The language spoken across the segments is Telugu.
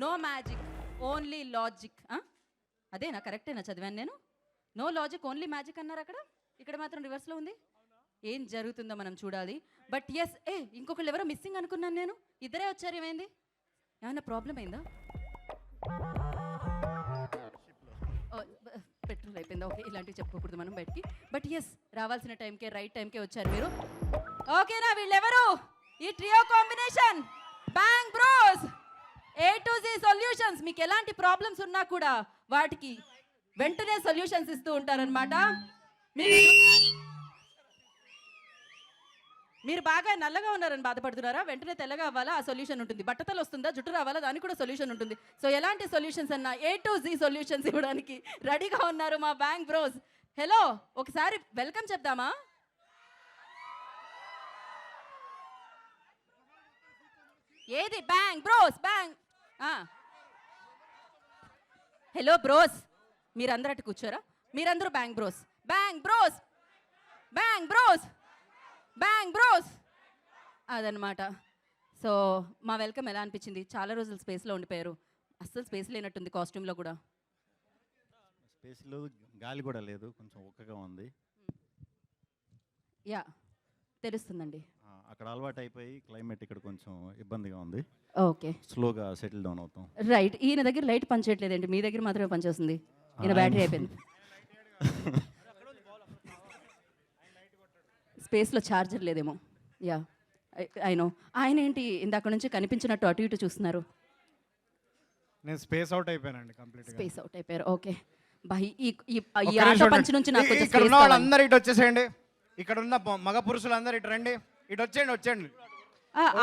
No magic only logic. అదేనా కరెక్టేనా చదివాను నేను? నో లాజిక్ ఓన్లీ మ్యాజిక్ అన్నారు అక్కడ, ఇక్కడ మాత్రం రివర్స్లో ఉంది. ఏం జరుగుతుందో మనం చూడాలి. బట్ ఎస్, ఇంకొకళ్ళు ఎవరో మిస్సింగ్ అనుకున్నాను నేను. ఇద్దరే వచ్చారు, ఏమైంది? ఏమన్నా ప్రాబ్లం అయిందా? పెట్రోల్ అయిపోయిందా? ఓకే, ఇలాంటివి చెప్పుకోకూడదు మనం బయటికి. బట్ ఎస్, రావాల్సిన టైంకే రైట్ టైంకే వచ్చారు మీరు. ఓకేనా? వీళ్ళెవరు? ఈ trio combination bang bros, A to Z solutions. మీకు ఎలాంటి ప్రాబ్లమ్స్ ఉన్నా కూడా వాటికి వెంటనే సొల్యూషన్స్ ఇస్తూ ఉంటారనమాట. మీరు బాగా నల్లగా ఉన్నారని బాధపడుతున్నారా? వెంటనే తెల్లగా అవ్వాలా? ఆ సొల్యూషన్ ఉంటుంది. బట్టతలు వస్తుందా, జుట్టు రావాలా, దానికి కూడా సొల్యూషన్ ఉంటుంది. సో ఎలాంటి సొల్యూషన్స్ అన్నా A to Z సొల్యూషన్స్ ఇవ్వడానికి రెడీగా ఉన్నారు మా బ్యాంగ్ బ్రోస్. హలో, ఒకసారి వెల్కమ్ చెప్దామా? ఏది bang bros? Bang. Hello bros, మీరందరూ అటు కూర్చోరా. మీరందరూ bang bros, bang bros, bang bros, bang bros. అదనమాట. సో మా వెల్కమ్ ఎలా అనిపించింది? చాలా రోజులు స్పేస్లో ఉండిపోయారు. అస్సలు స్పేస్ లేనట్టుంది కాస్ట్యూమ్లో కూడా. స్పేస్లో గాలి కూడా లేదు, కొంచెం ఒక్కగా ఉంది. యా, తెలుస్తుందండి. అక్కడ అలవాటు అయిపోయి క్లైమేట్ ఇక్కడ కొంచెం ఇబ్బందిగా ఉంది. ఓకే, స్లోగా సెటిల్ డౌన్ అవుతాం. రైట్. ఈయన దగ్గర లైట్ పనిచేయట్లేదండి, మీ దగ్గర మాత్రమే పనిచేస్తుంది. ఈయన బ్యాటరీ అయిపోయింది. స్పేస్లో ఛార్జర్ లేదేమో. యా, అయినో. ఆయన ఏంటి ఇందాక నుంచి కనిపించినట్టు అటు ఇటు చూస్తున్నారు? నేను స్పేస్ అవుట్ అయిపోయానండి, కంప్లీట్ స్పేస్ అవుట్ అయిపోయారు. ఓకే బై, ఈ ఆటో పంచ్ నుంచి నాకు కొంచెం ఇక్కడ space ఉన్న కావాలి. వాళ్ళందరూ ఇటు వచ్చేసేయండి. ఇక్కడ ఉన్న మగ పురుషులందరూ ఇటు రండి, ఇటు వచ్చేయండి, వచ్చేయండి.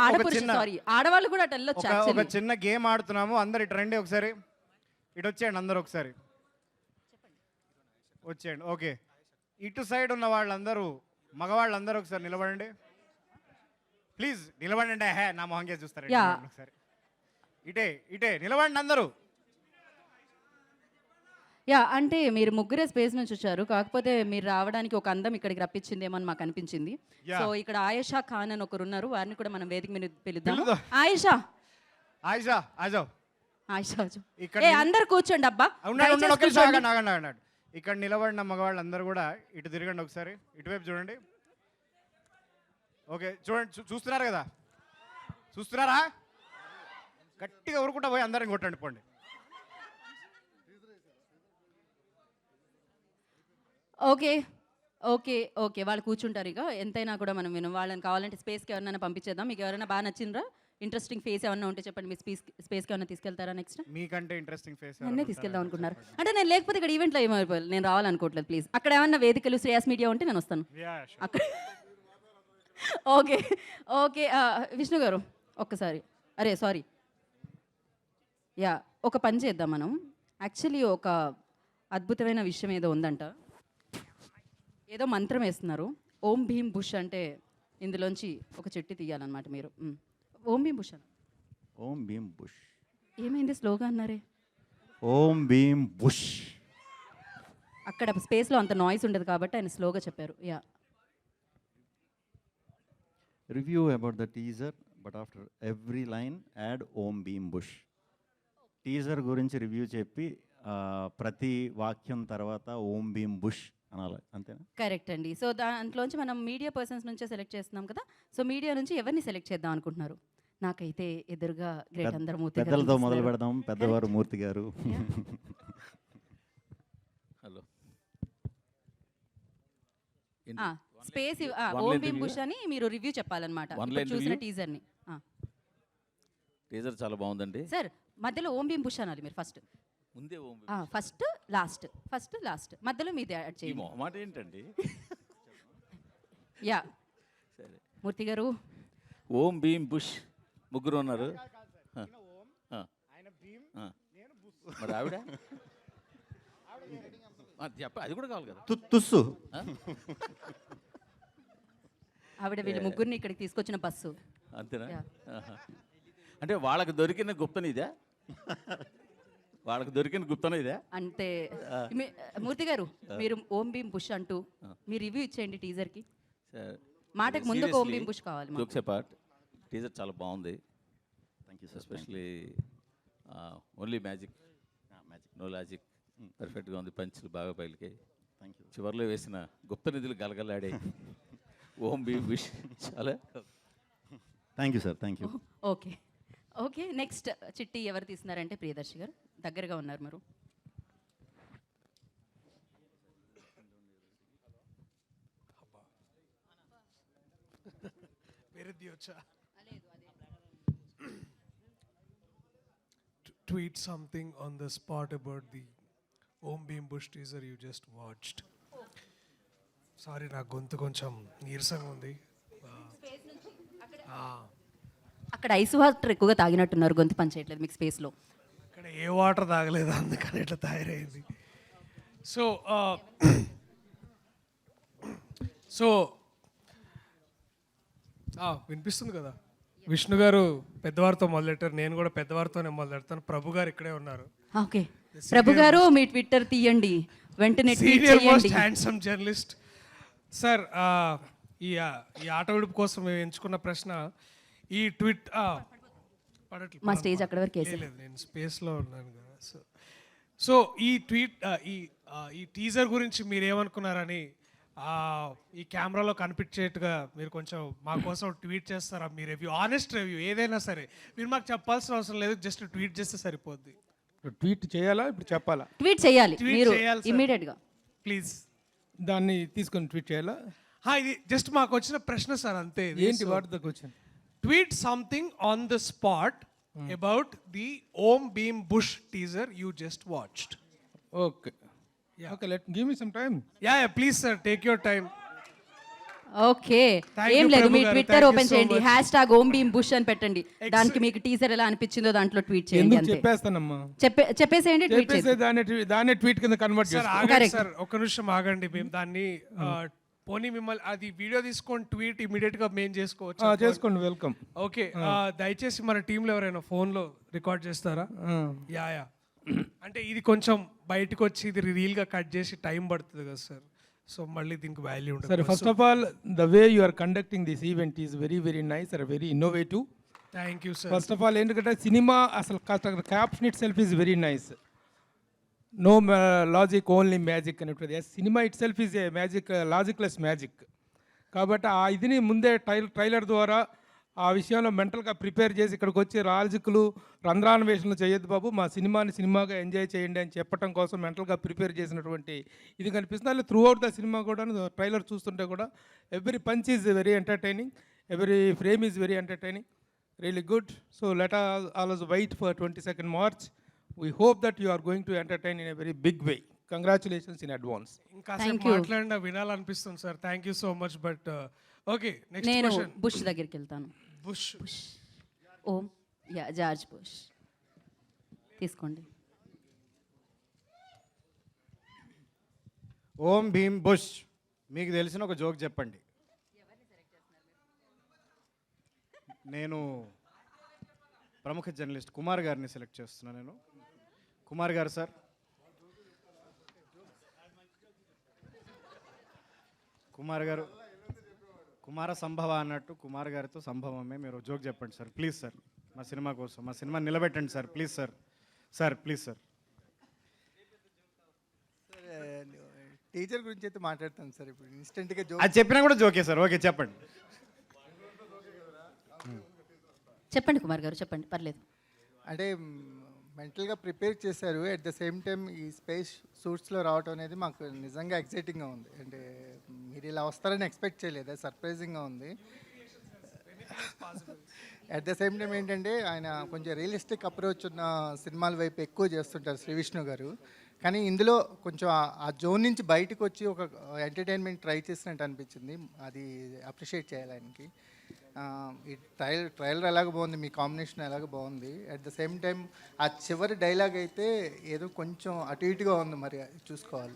ఆడపురుషు, సారీ, ఆడవాళ్ళు కూడా అటు వెళ్ళొచ్చు ఒక actually. చిన్న గేమ్ ఆడుతున్నాము, అందరు ఇటు రండి ఒకసారి, ఇటు వచ్చేయండి అందరు ఒకసారి వచ్చేయండి. ఓకే, ఇటు సైడ్ ఉన్న వాళ్ళందరూ మగవాళ్ళందరూ ఒకసారి నిలబడండి ప్లీజ్. నిలబడండి, హే నా మొహంగా చూస్తారు. Yeah. ఒకసారి ఇటే ఇటే నిలబడండి అందరూ. యా, అంటే మీరు ముగ్గురే స్పేస్ నుంచి వచ్చారు, కాకపోతే మీరు రావడానికి ఒక అందం ఇక్కడికి రప్పించిందేమో అని మాకు అనిపించింది. Yeah. సో ఇక్కడ ఆయేషా ఖాన్ అని ఒకరు ఉన్నారు, వారిని కూడా మనం వేదిక మీద పిలుద్దాం. పిలుద్దాం. ఆయేషా, ఆయిషా ఆజో ఆయేషా ఇక్కడ అందరు కూర్చోండి అబ్బా. ఉండండి, దయచేసి ఒక్క నిమిషం కూర్చోండి. ఆగండి, ఆగండి, ఆగండి. ఇక్కడ నిలబడిన మగవాళ్ళందరూ కూడా ఇటు తిరగండి ఒకసారి, ఇటువైపు చూడండి. ఓకే, చూడండి, చూస్తున్నారు కదా? చూస్తున్నారా? గట్టిగా ఊరుకుంటా పోయి అందరిని కొట్టండి, పోండి. ఓకే ఓకే ఓకే, వాళ్ళు కూర్చుంటారు. ఇక ఎంతైనా కూడా మనం వాళ్ళని కావాలంటే స్పేస్కి ఎవరైనా పంపించేద్దాం. మీకు ఎవరైనా బాగా నచ్చిండ్రా? ఇంట్రెస్టింగ్ ఫేస్ ఏమన్నా ఉంటే చెప్పండి. మీ స్పేస్కి ఏమైనా తీసుకెళ్తారా నెక్స్ట్? మీకంటే ఇంట్రెస్టింగ్ ఫేస్ నన్నే తీసుకెళ్దాం అనుకుంటున్నారు అంటే? నేను లేకపోతే ఇక్కడ ఈవెంట్లో ఏమైపోయాలి, నేను రావాలనుకోవట్లేదు. ప్లీజ్, అక్కడ ఏమన్నా వేదికలు శ్రేయస్ మీడియా ఉంటే నేను వస్తాను అక్కడ. ఓకే ఓకే, విష్ణు గారు ఒక్కసారి, అరే సారీ. యా, ఒక పని చేద్దాం మనం. యాక్చువల్లీ ఒక అద్భుతమైన విషయం ఏదో ఉందంట, ఏదో మంత్రం వేస్తున్నారు. ఓం భీమ్ బుష్ అంటే ఇందులోంచి ఒక చెట్టు తీయాలన్నమాట మీరు. ఓం భీమ్ బుష్ అన్న. ఓం భీమ్ బుష్. ఏమైంది స్లోగా అన్నారే? ఓం భీమ్ బుష్. అక్కడ స్పేస్లో అంత నాయిస్ ఉండదు కాబట్టి ఆయన స్లోగా చెప్పారు. Yeah, review about the teaser, but after every line add Om Bheem Bush. Teaser గురించి రివ్యూ చెప్పి ప్రతి వాక్యం తర్వాత ఓం భీమ్ బుష్ అనాలి, అంతేనా? కరెక్ట్ అండి. సో దాంట్లోంచి మనం మీడియా పర్సన్స్ నుంచే సెలెక్ట్ చేస్తున్నాం కదా. సో మీడియా నుంచి ఎవరిని సెలెక్ట్ చేద్దాం అనుకుంటున్నారు? నాకైతే ఎదురుగా గ్రేట్ అందరు మూర్తి గారు పెద్దలతో మొదలు కనిపిస్తున్నారు. పెడదాం. పెద్దవారు మూర్తి గారు. హలో, స్పేస్ One ఓం line భీమ్ review? బుష్ అని మీరు రివ్యూ చెప్పాలన్నమాట. One ఇప్పుడు line చూసిన review? టీజర్ని. టీజర్ చాలా బాగుందండి. సార్ మధ్యలో ఓం భీమ్ బుష్ అనాలి మీరు ఫస్ట్. ముందే ఓం ఫస్ట్ లాస్ట్ మధ్యలో మీది యాడ్ ఈ చేయండి. మొహమాట ఏంటండి? యా, సరే, మూర్తి గారు. ఓం భీమ్ బుష్ ముగ్గురు ఉన్నారు. మరి ఆవిడ చెప్ప, అది కూడా కావాలి కదా. తుస్సు. ఆవిడ వీళ్ళ ముగ్గురిని ఇక్కడికి తీసుకొచ్చిన బస్సు. అంతేనా? Yeah. ఆహా. అంటే వాళ్ళకి దొరికిన గుప్తన ఇదే? వాళ్ళకి దొరికిన గుప్తన ఇదే? అంటే మూర్తి గారు, మీరు ఓం భీమ్ బుష్ అంటూ మీ రివ్యూ ఇచ్చేయండి టీజర్కి. మాటకు ముందు ఓం భీమ్ బుష్ కావాలి. జోక్స్ అపార్ట్, టీజర్ చాలా బాగుంది. Thank you. Especially only magic, magic. No logic. పర్ఫెక్ట్గా ఉంది, పంచులు బాగా పైలికాయి. Thank you. చివరిలో వేసిన గుప్త నిధులు గలగలాడాయి. ఓం భీమ్ బుష్ చాలా. Thank you sir, thank you. Okay okay, next చిట్టి ఎవరు తీస్తున్నారంటే ప్రియదర్శి గారు దగ్గరగా ఉన్నారు మీరు. Tweet something on the spot about the Om Beam Bush teaser you just watched. Sorry, నా గొంతు కొంచెం నీరసంగా ఉంది. అక్కడ ఐస్ వాటర్ ఎక్కువగా తాగినట్టున్నారు, గొంతు పని చేయట్లేదు మీకు స్పేస్లో. ఇక్కడ ఏ వాటర్ తాగలేదు, అందుకని ఇట్లా తయారైంది. సో సో వినిపిస్తుంది కదా, విష్ణు గారు పెద్దవారితో మొదలెట్టారు, నేను కూడా పెద్దవారితోనే మొదలెడతాను. ప్రభు గారు ఇక్కడే ఉన్నారు. ఓకే, ప్రభు గారు మీ ట్విట్టర్ తీయండి, వెంటనే ట్వీట్ సీనియర్ మోస్ట్ చేయండి. Handsome journalist sir. ఈ ఆట విడుపు కోసం మేము ఎంచుకున్న ప్రశ్న, ఈ ట్వీట్ మా స్టేజ్ అక్కడ వరకు వేసారు. లేదు, నేను స్పేస్లో ఉన్నాను కదా. సో ఈ ట్వీట్ ఈ టీజర్ గురించి మీరు ఏమనుకున్నారని ఈ కెమెరాలో కనిపించేట్టుగా మీరు కొంచెం మా కోసం ట్వీట్ చేస్తారా? మీ రివ్యూ, ఆనెస్ట్ రివ్యూ ఏదైనా సరే, మీరు మాకు చెప్పాల్సిన అవసరం లేదు, జస్ట్ ట్వీట్ చేస్తే సరిపోద్ది. ట్వీట్ చేయాలా ఇప్పుడు చెప్పాలా? ట్వీట్ చేయాలి Tweet మీరు చేయాలి సార్. ఇమీడియట్ గా. ప్లీజ్. దాన్ని తీసుకొని ట్వీట్ చేయాలా? ఇది జస్ట్ మాకు వచ్చిన ప్రశ్న సార్, అంతే. ఏంటి what the question? Tweet something on the spot about the Om Bheem Bush teaser you just watched. Okay okay, let give me some time. Yeah please sir, take your time. Okay, Thank ఏం you, లేదు, ప్రభు మీ గారు. Twitter Thank you open so చేయండి, much. Hashtag Om Bheem Bush అని పెట్టండి, దానికి మీకు టీజర్ ఎలా అనిపించిందో దాంట్లో ట్వీట్ చేయండి, ఎందుకు అంతే. చెప్పేస్తానమ్మా, చెప్పేసేయండి, ట్వీట్ చెప్పేస్తే చేయండి. దాన్ని ట్వీట్ కింద కన్వర్ట్ సార్ చేస్తాం. ఆగండి Correct. సార్, ఒక నిమిషం ఆగండి. మేము దాన్ని పోనీ మిమ్మల్ని అది వీడియో తీసుకొని ట్వీట్ ఇమీడియట్ గా మేము చేసుకోవచ్చు. చేసుకోండి, వెల్కమ్. ఓకే, దయచేసి మన టీంలో ఎవరైనా ఫోన్లో రికార్డ్ చేస్తారా? యా అంటే ఇది కొంచెం బయటకు వచ్చి ఇది రీల్ గా కట్ చేసి టైం పడుతుంది కదా సార్, సో మళ్ళీ దీనికి వాల్యూ సరే, ఉంటుంది. First of all the way you are conducting this event is very very nice and very innovative. Thank you sir. First of all ఏంటంటే సినిమా అసలు caption itself is very nice. No logic, only magic అనేటువంటిది. Cinema itself is a magic, logicless magic. కాబట్టి ఆ ఇదిని ముందే ట్రైలర్ ద్వారా ఆ విషయంలో మెంటల్గా ప్రిపేర్ చేసి ఇక్కడికి వచ్చి లాజిక్లు రంధ్రాన్వేషణలు చేయొద్దు బాబు, మా సినిమాని సినిమాగా ఎంజాయ్ చేయండి అని చెప్పడం కోసం మెంటల్గా ప్రిపేర్ చేసినటువంటి ఇది కనిపిస్తుంది. అలా త్రూ అవుట్ ద సినిమా కూడా ట్రైలర్ చూస్తుంటే కూడా every punch is very entertaining, every frame is very entertaining, really good. So let always wait for 22nd March. We hope that you are going to entertain in a very big way. Congratulations in advance. ఇంకా Thank సేపు you. మాట్లాడినా వినాలనిపిస్తుంది sir. Thank you so much. But okay, next నేను క్వశ్చన్. బుష్ దగ్గరికి వెళ్తాను. బుష్. ఓం జార్జ్ బుష్ తీసుకోండి. ఓం భీమ్ బుష్, మీకు తెలిసిన ఒక జోక్ చెప్పండి. నేను ప్రముఖ జర్నలిస్ట్ కుమార్ గారిని సెలెక్ట్ చేస్తున్నాను. నేను కుమార్ గారు సార్, కుమార్ గారు కుమార సంభవ అన్నట్టు కుమార్ గారితో సంభవమే, మీరు జోక్ చెప్పండి సార్ ప్లీజ్ సార్, మా సినిమా కోసం, మా సినిమా నిలబెట్టండి sir please sir. Sir please sir. Teacher గురించి అయితే మాట్లాడతాను సార్. ఇప్పుడు ఇన్స్టెంట్గా అది చెప్పినా కూడా జోకే సార్. ఓకే చెప్పండి. చెప్పండి కుమార్ గారు, చెప్పండి, పర్లేదు. అంటే మెంటల్గా ప్రిపేర్ చేశారు, అట్ ద సేమ్ టైం ఈ స్పేస్ సూట్స్లో రావటం అనేది మాకు నిజంగా ఎక్సైటింగ్గా ఉంది. అంటే మీరు ఇలా వస్తారని ఎక్స్పెక్ట్ చేయలేదు, సర్ప్రైజింగ్గా ఉంది. అట్ ద సేమ్ టైం ఏంటంటే ఆయన కొంచెం రియలిస్టిక్ అప్రోచ్ ఉన్న సినిమాల వైపు ఎక్కువ చేస్తుంటారు శ్రీ విష్ణు గారు. కానీ ఇందులో కొంచెం ఆ జోన్ నుంచి బయటకు వచ్చి ఒక ఎంటర్టైన్మెంట్ ట్రై చేసినట్టు అనిపించింది. అది అప్రిషియేట్ చేయాలి ఆయనకి. ఈ ట్రైలర్ ఎలాగ బాగుంది, మీ కాంబినేషన్ ఎలాగ బాగుంది. అట్ ద సేమ్ టైం ఆ చివరి డైలాగ్ అయితే ఏదో కొంచెం అటు ఇటుగా ఉంది, మరి చూసుకోవాలి.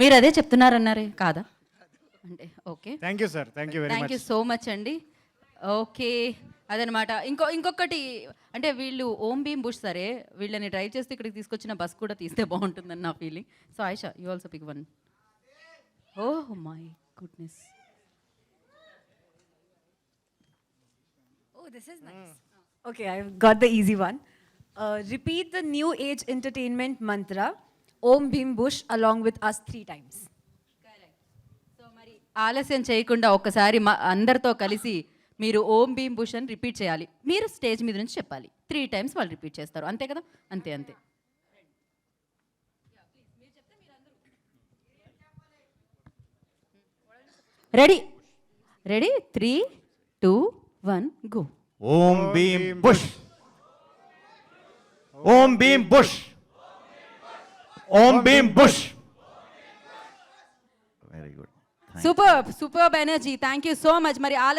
మీరు అదే చెప్తున్నారన్నారే కాదా? అంటే okay, thank you sir, thank you very thank much. You so much అండి. ఓకే, అదనమాట. ఇంకొకటి అంటే వీళ్ళు ఓం భీమ్ బుష్ సరే, వీళ్ళని డ్రైవ్ చేస్తే ఇక్కడికి తీసుకొచ్చిన బస్ కూడా తీస్తే బాగుంటుందని నా feeling. So Aisha, you also pick one. Oh my goodness. Oh, this is nice. Okay, I've got the easy one. repeat the new age entertainment mantra Om Bhim Bush along with us 3 times. So మరి ఆలస్యం చేయకుండా ఒక్కసారి మా అందరితో కలిసి మీరు ఓం భీమ్ బుష్ అని రిపీట్ చేయాలి. మీరు స్టేజ్ మీద నుంచి చెప్పాలి. 3 times వాళ్ళు రిపీట్ చేస్తారు. అంతే కదా? అంతే అంతే. Ready ready 3, 2, 1 go. Om Bheem Bush, Om Bheem Bush, Om Bheem Bush. Very good. Super super energy. Thank you so much. మరి